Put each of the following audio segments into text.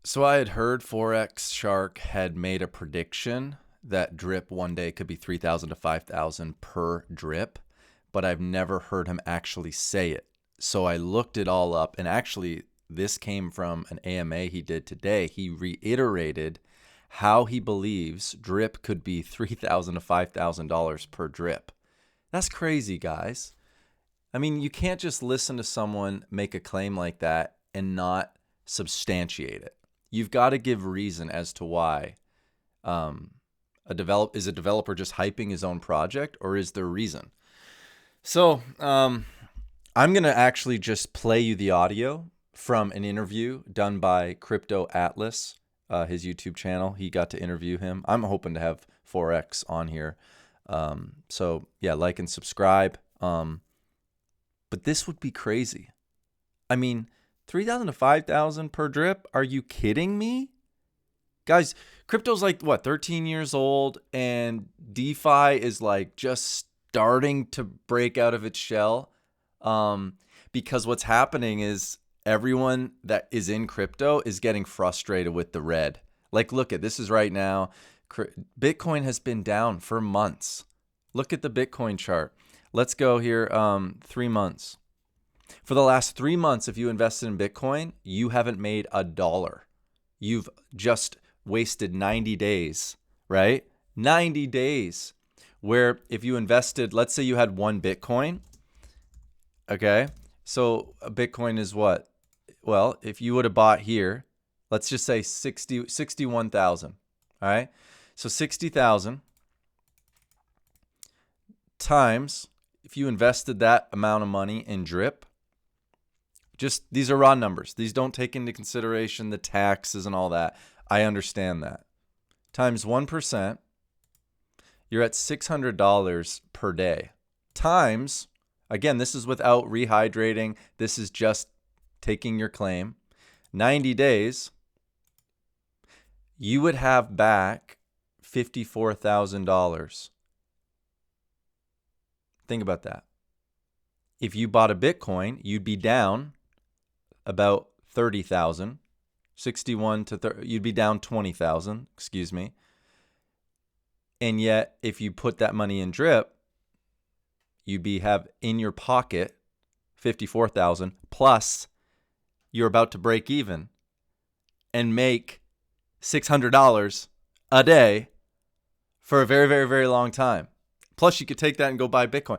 So I had heard Forex Shark had made a prediction that drip one day could be 3,000 to 5,000 per drip, but I've never heard him actually say it. So I looked it all up, and actually this came from an AMA he did today. He reiterated how he believes drip could be $3,000 to $5,000 per drip. That's crazy, guys. I mean, you can't just listen to someone make a claim like that and not substantiate it. You've got to give reason as to why. Is a developer just hyping his own project, or is there reason? So I'm gonna actually just play you the audio from an interview done by Crypto Atlas, his YouTube channel. He got to interview him. I'm hoping to have Forex on here. So yeah, like and subscribe. But this would be crazy. I mean, 3,000 to 5,000 per drip? Are you kidding me? Guys, crypto's like, what, 13 years old, and DeFi is like just starting to break out of its shell. Because what's happening is everyone that is in crypto is getting frustrated with the red. Like, look at this is right now. Bitcoin has been down for months. Look at the Bitcoin chart. Let's go here 3 months. For the last 3 months, if you invested in Bitcoin, you haven't made a dollar. You've just wasted 90 days, right? 90 days. Where if you invested, let's say you had one Bitcoin, okay? So a Bitcoin is what? Well, if you would have bought here, let's just say 61,000, all right? So 60,000 times, if you invested that amount of money in drip, just these are raw numbers. These don't take into consideration the taxes and all that. I understand that. Times 1%, you're at $600 per day. Times, again, this is without rehydrating. This is just taking your claim. 90 days, you would have back $54,000. Think about that. If you bought a Bitcoin, you'd be down about 30,000, 61 to 30, you'd be down 20,000, excuse me. And yet, if you put that money in drip, you'd have in your pocket 54,000 plus you're about to break even and make $600 a day for a very, very, very long time. Plus, you could take that and go buy Bitcoin.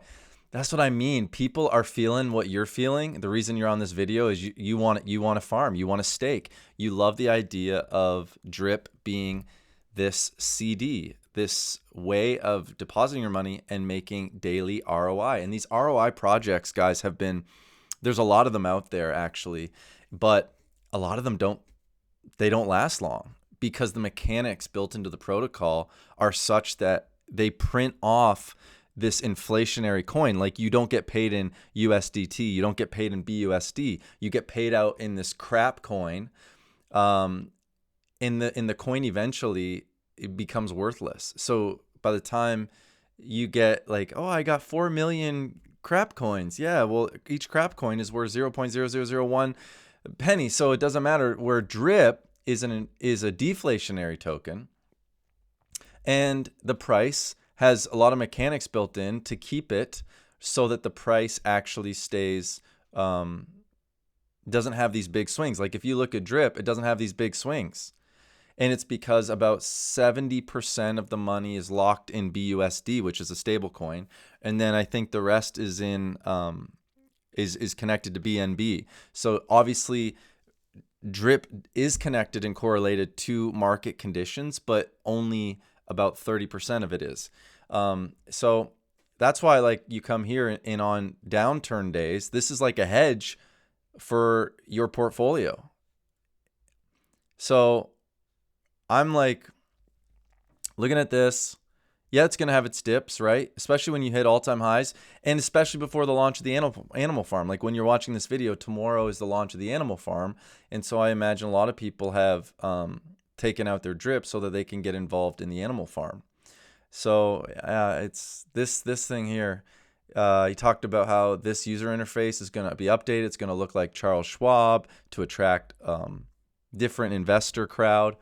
That's what I mean. People are feeling what you're feeling. The reason you're on this video is you want to farm. You want to stake. You love the idea of drip being this CD, this way of depositing your money and making daily ROI. And these ROI projects, guys, there's a lot of them out there actually, but a lot of them don't last long because the mechanics built into the protocol are such that they print off this inflationary coin. Like, you don't get paid in USDT, you don't get paid in BUSD, you get paid out in this crap coin. In the coin, eventually it becomes worthless. So by the time you get like, oh, I got 4 million crap coins, yeah, well, each crap coin is worth 0.0001 penny. So it doesn't matter. Where drip is a deflationary token, and the price has a lot of mechanics built in to keep it so that the price actually stays, doesn't have these big swings. Like, if you look at drip, it doesn't have these big swings. And it's because about 70% of the money is locked in BUSD, which is a stable coin. And then I think the rest is in is connected to BNB. So obviously drip is connected and correlated to market conditions, but only about 30% of it is. So that's why, like, you come here and on downturn days, this is like a hedge for your portfolio. So I'm like looking at this. Yeah, it's going to have its dips, right? Especially when you hit all-time highs, and especially before the launch of the Animal Farm. Like, when you're watching this video, tomorrow is the launch of the Animal Farm. And so I imagine a lot of people have taken out their drip so that they can get involved in the Animal Farm. So it's this thing here. He talked about how this user interface is going to be updated. It's going to look like Charles Schwab to attract different investor crowd.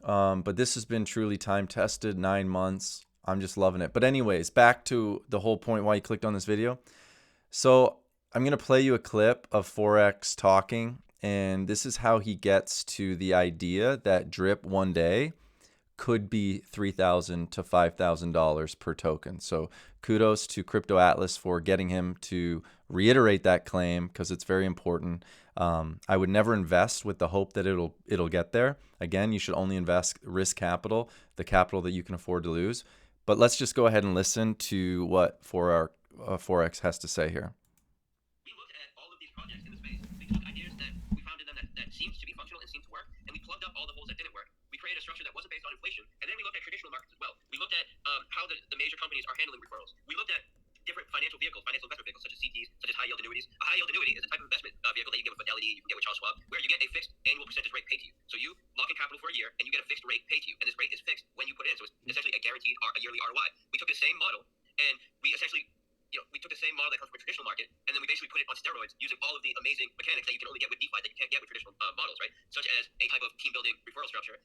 But this has been truly time tested, 9 months. I'm just loving it. But anyways, back to the whole point why you clicked on this video. So I'm going to play you a clip of Forex talking, and this is how he gets to the idea that DRIP one day could be $3,000 to $5,000 per token. So kudos to Crypto Atlas for getting him to reiterate that claim, because it's very important. I would never invest with the hope that it'll get there. Again, you should only invest risk capital, the capital that you can afford to lose. But let's just go ahead and listen to what Forex has to say here. We looked at all of these projects in the space. We took ideas that we found in them that seemed to be functional and seemed to work, and we plugged up all the holes that didn't work. We created a structure that wasn't based on inflation, and then we looked at traditional markets as well. We looked at how the major companies are handling referrals. We looked at different financial investment vehicles, such as CTs, such as high yield annuities. A high yield annuity is a type of investment vehicle that you get with Fidelity, you can get with Charles Schwab, where you get a fixed annual percentage rate paid to you. So you lock in capital for a year, and you get a fixed rate paid to you, and this rate is fixed when you put it in. So it's essentially a guaranteed yearly ROI. We took the same model, and we essentially we took the same model that comes from a traditional market, and then we basically put it on steroids using all of the amazing mechanics that you can only get with DeFi that you can't get with traditional models, right? Such as a type of team building referral structure,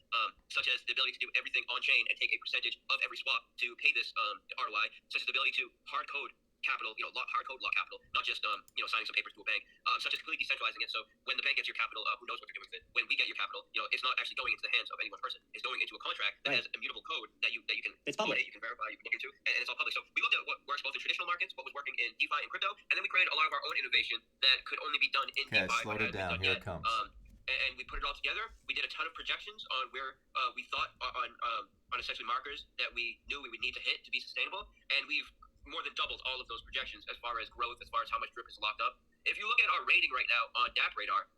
such as the ability to do everything on chain and take a percentage of every swap to pay this ROI, such as the ability to hard code capital, hard code lock capital, not just signing some papers to a bank, such as completely decentralizing it. So when the bank gets your capital, who knows what they're doing with it? When we get your capital, it's not actually going into the hands of any one person. It's going into a contract that has immutable code that you can It's public. you can verify, you can look into, and it's all public. So we looked at what works both in traditional markets, what was working in DeFi and crypto, and then we created a lot of our own innovation that could only be done in DeFi. Okay, slow it down. Here it comes. And we put it all together. We did a ton of projections on where we thought on essentially markers that we knew we would need to hit to be sustainable, and we've more than doubled all of those projections as far as growth, as far as how much DRIP is locked up. If you look at our rating right now on DappRadar,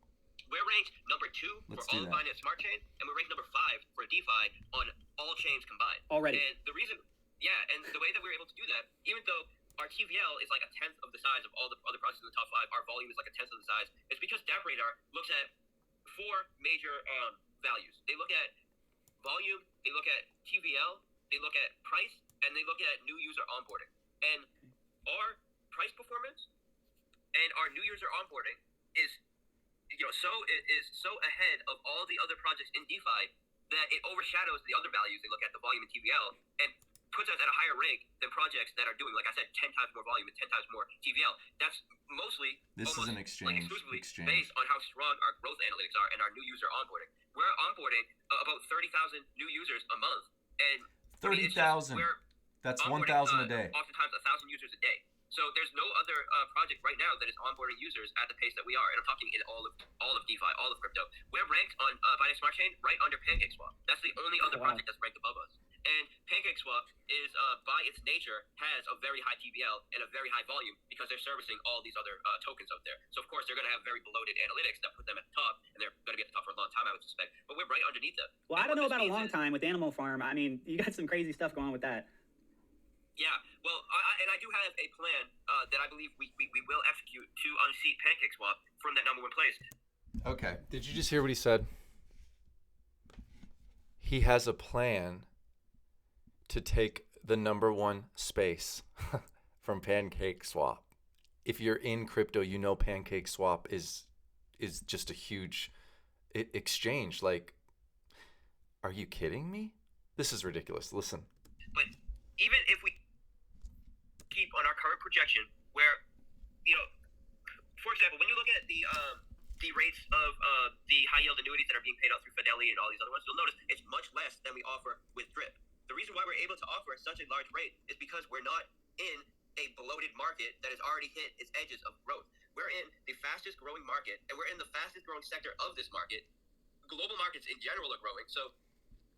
we're ranked number 2 for all of Binance Smart Chain, and we're ranked number 5 for DeFi on all chains combined. Already. And the reason, and the way that we're able to do that, even though our TVL is like a tenth of the size of all the other projects in the top 5, our volume is like a tenth of the size, it's because DappRadar looks at 4 major values. They look at volume, they look at TVL, they look at price, and they look at new user onboarding. And our price performance and our new user onboarding is so ahead of all the other projects in DeFi that it overshadows the other values. They look at the volume and TVL and puts us at a higher rank than projects that are doing, like I said, 10 times more volume and 10 times more TVL. That's mostly exclusively based on how strong our growth analytics are and our new user onboarding. We're onboarding about 30,000 new users a month, and 30,000. That's 1,000 a day. Oftentimes 1,000 users a day. So there's no other project right now that is onboarding users at the pace that we are. And I'm talking in all of DeFi, all of crypto. We're ranked on Binance Smart Chain right under PancakeSwap. That's the only other project that's ranked above us. And PancakeSwap is, by its nature, has a very high TVL and a very high volume because they're servicing all these other tokens out there. So of course they're going to have very bloated analytics that put them at the top, and they're going to be at the top for a long time, I would suspect. But we're right underneath them. Well, I don't know about a long time with Animal Farm. I mean, you got some crazy stuff going on with that. Yeah, well, I do have a plan that I believe we will execute to unseat PancakeSwap from that number 1 place. Okay. Did you just hear what he said? He has a plan to take the number 1 space from PancakeSwap. If you're in crypto, you know PancakeSwap is just a huge exchange. Like, are you kidding me? This is ridiculous. Listen. But even if we keep on our current projection, where, for example, when you look at the rates of the high yield annuities that are being paid out through Fidelity and all these other ones, you'll notice it's much less than we offer with DRIP. The reason why we're able to offer such a large rate is because we're not in a bloated market that has already hit its edges of growth. We're in the fastest growing market, and we're in the fastest growing sector of this market. Global markets in general are growing, so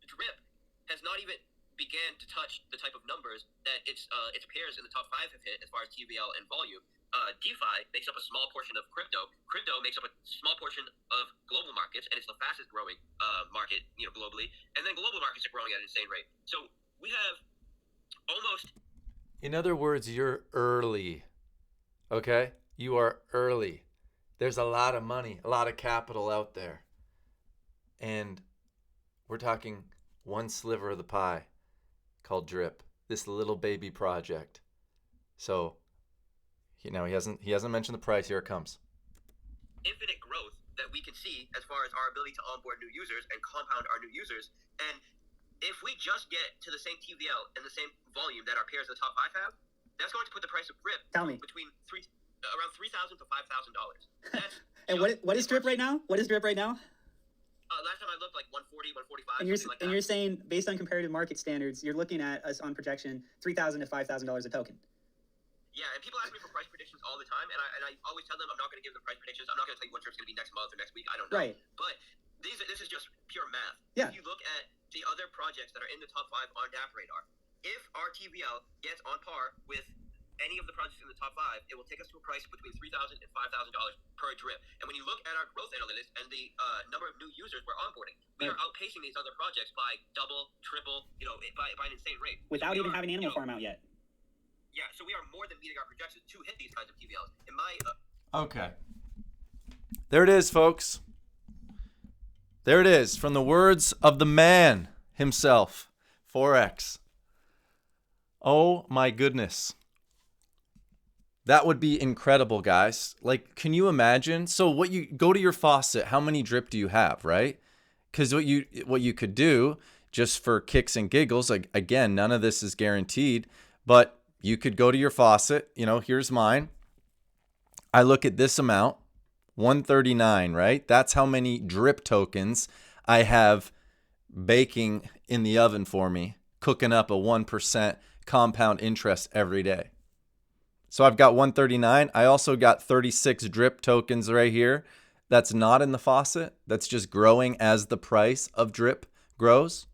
DRIP has not even began to touch the type of numbers that its peers in the top 5 have hit as far as TVL and volume. DeFi makes up a small portion of crypto. Crypto makes up a small portion of global markets, and it's the fastest growing market, globally. And then global markets are growing at an insane rate. So we have almost. In other words, you're early. Okay? You are early. There's a lot of money, a lot of capital out there. And we're talking one sliver of the pie called DRIP, this little baby project. So, he hasn't mentioned the price. Here it comes. Infinite growth that we can see as far as our ability to onboard new users and compound our new users. And if we just get to the same TVL and the same volume that our peers in the top 5 have, that's going to put the price of drip between around $3,000 to $5,000. And what is drip right now? What is drip right now? Last time I looked, like 140, 145. And you're saying, based on comparative market standards, you're looking at us on projection $3,000 to $5,000 a token. Yeah, and people ask me for price predictions all the time, and I always tell them I'm not going to give them price predictions. I'm not going to tell you what drip's going to be next month or next week. I don't know. Right. But this is just pure math. Yeah. If you look at the other projects that are in the top 5 on DApp Radar, if our TVL gets on par with any of the projects in the top 5, it will take us to a price between $3,000 and $5,000 per drip. And when you look at our growth analytics and the number of new users we're onboarding, we are outpacing these other projects by double, triple, by an insane rate. Without even having Animal Farm out yet. Yeah, so we are more than meeting our projections to hit these kinds of TVLs. In my Okay. There it is, folks. There it is, from the words of the man himself, Forex. Oh my goodness. That would be incredible, guys. Like, can you imagine? So what you go to your faucet, how many drip do you have, right? Because what you could do, just for kicks and giggles, like, again, none of this is guaranteed, but you could go to your faucet, here's mine. I look at this amount, 139, right? That's how many drip tokens I have baking in the oven for me, cooking up a 1% compound interest every day. So I've got 139. I also got 36 drip tokens right here. That's not in the faucet. That's just growing as the price of drip grows.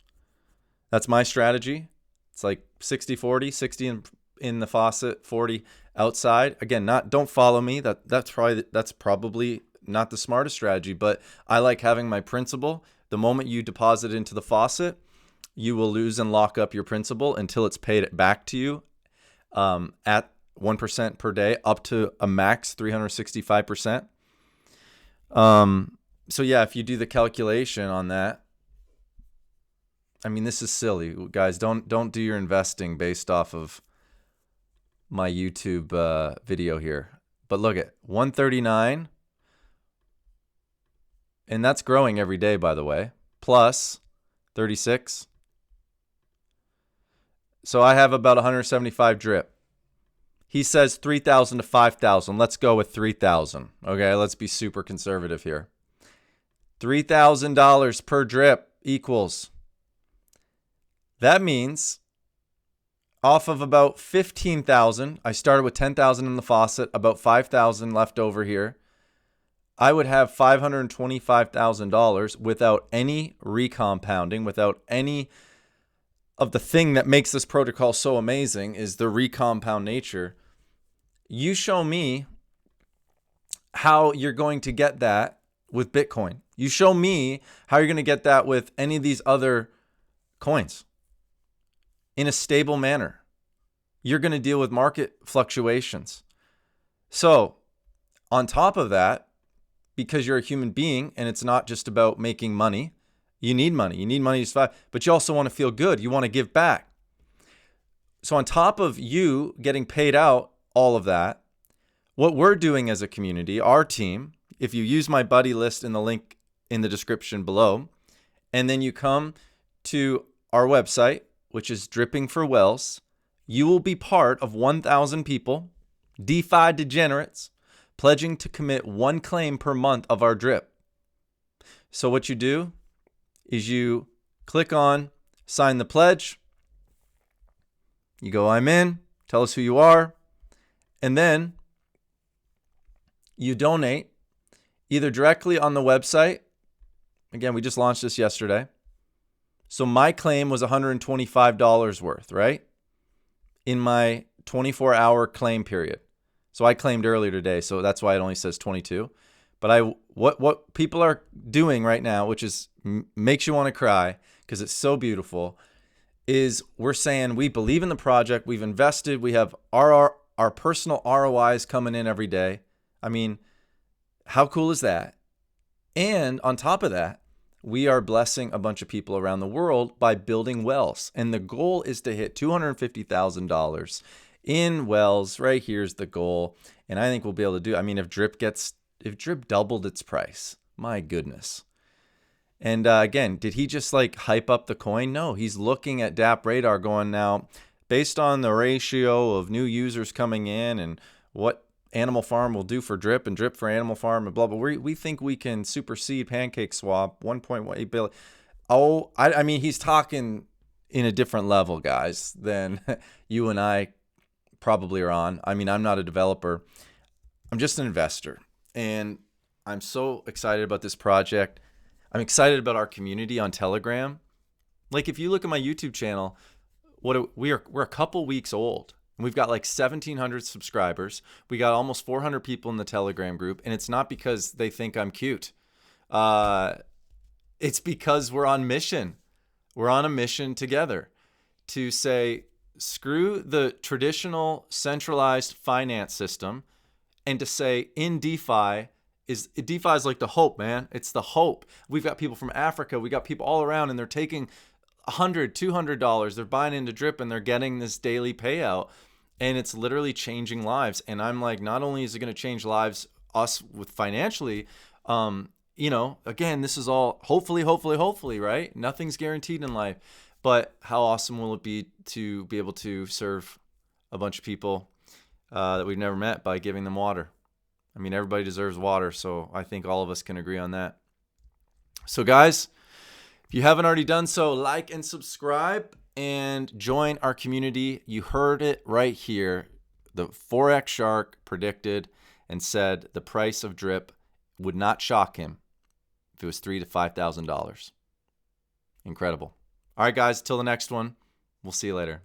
That's my strategy. It's like 60-40, 60 in the faucet, 40 outside. Again, don't follow me. That's probably not the smartest strategy, but I like having my principal. The moment you deposit into the faucet, you will lose and lock up your principal until it's paid back to you at 1% per day, up to a max 365%. So yeah, if you do the calculation on that, I mean, this is silly, guys. Don't do your investing based off of my YouTube video here. But look at 139, and that's growing every day, by the way, plus 36. So I have about 175 drip. He says 3,000 to 5,000. Let's go with 3,000. Okay, let's be super conservative here. $3,000 per drip equals. That means off of about 15,000, I started with 10,000 in the faucet, about 5,000 left over here. I would have $525,000 without any recompounding, without any of the thing that makes this protocol so amazing is the recompound nature. You show me how you're going to get that with Bitcoin. You show me how you're going to get that with any of these other coins in a stable manner. You're going to deal with market fluctuations. So on top of that, because you're a human being and it's not just about making money, you need money. You need money to survive, but you also want to feel good. You want to give back. So on top of you getting paid out all of that, what we're doing as a community, our team, if you use my buddy list in the link in the description below, and then you come to our website, which is Dripping for Wells, you will be part of 1,000 people, DeFi degenerates, pledging to commit one claim per month of our drip. So what you do is you click on sign the pledge. You go, I'm in, tell us who you are. And then you donate either directly on the website. Again, we just launched this yesterday. So my claim was $125 worth, right? In my 24-hour claim period. So I claimed earlier today, so that's why it only says 22. But what people are doing right now, which is makes you want to cry because it's so beautiful, is we're saying we believe in the project, we've invested, we have our personal ROIs coming in every day. I mean, how cool is that? And on top of that, we are blessing a bunch of people around the world by building wells. And the goal is to hit $250,000 in wells. Right here's the goal. And I think we'll be able to do, I mean, if drip doubled its price, My goodness. And again, did he just like hype up the coin? No, he's looking at DApp Radar going, now, based on the ratio of new users coming in and what Animal Farm will do for Drip and Drip for Animal Farm and blah, blah, we think we can supersede PancakeSwap, 1.8 billion. Oh, I mean, he's talking in a different level, guys, than you and I probably are on. I mean, I'm not a developer. I'm just an investor. And I'm so excited about this project. I'm excited about our community on Telegram. Like, if you look at my YouTube channel, we're a couple weeks old. And we've got like 1,700 subscribers. We got almost 400 people in the Telegram group. And it's not because they think I'm cute. It's because we're on mission. We're on a mission together to say, screw the traditional centralized finance system, and to say in DeFi is like the hope, man. It's the hope. We've got people from Africa. We got people all around, and they're taking $100, $200. They're buying into Drip, and they're getting this daily payout, and it's literally changing lives. And I'm like, not only is it going to change lives, us with financially, again, this is all hopefully, right? Nothing's guaranteed in life, but how awesome will it be to be able to serve a bunch of people that we've never met by giving them water? I mean, everybody deserves water, so I think all of us can agree on that. So guys, if you haven't already done so, like and subscribe and join our community. You heard it right here. The Forex Shark predicted and said the price of Drip would not shock him if it was $3,000 to $5,000. Incredible. All right, guys, till the next one. We'll see you later.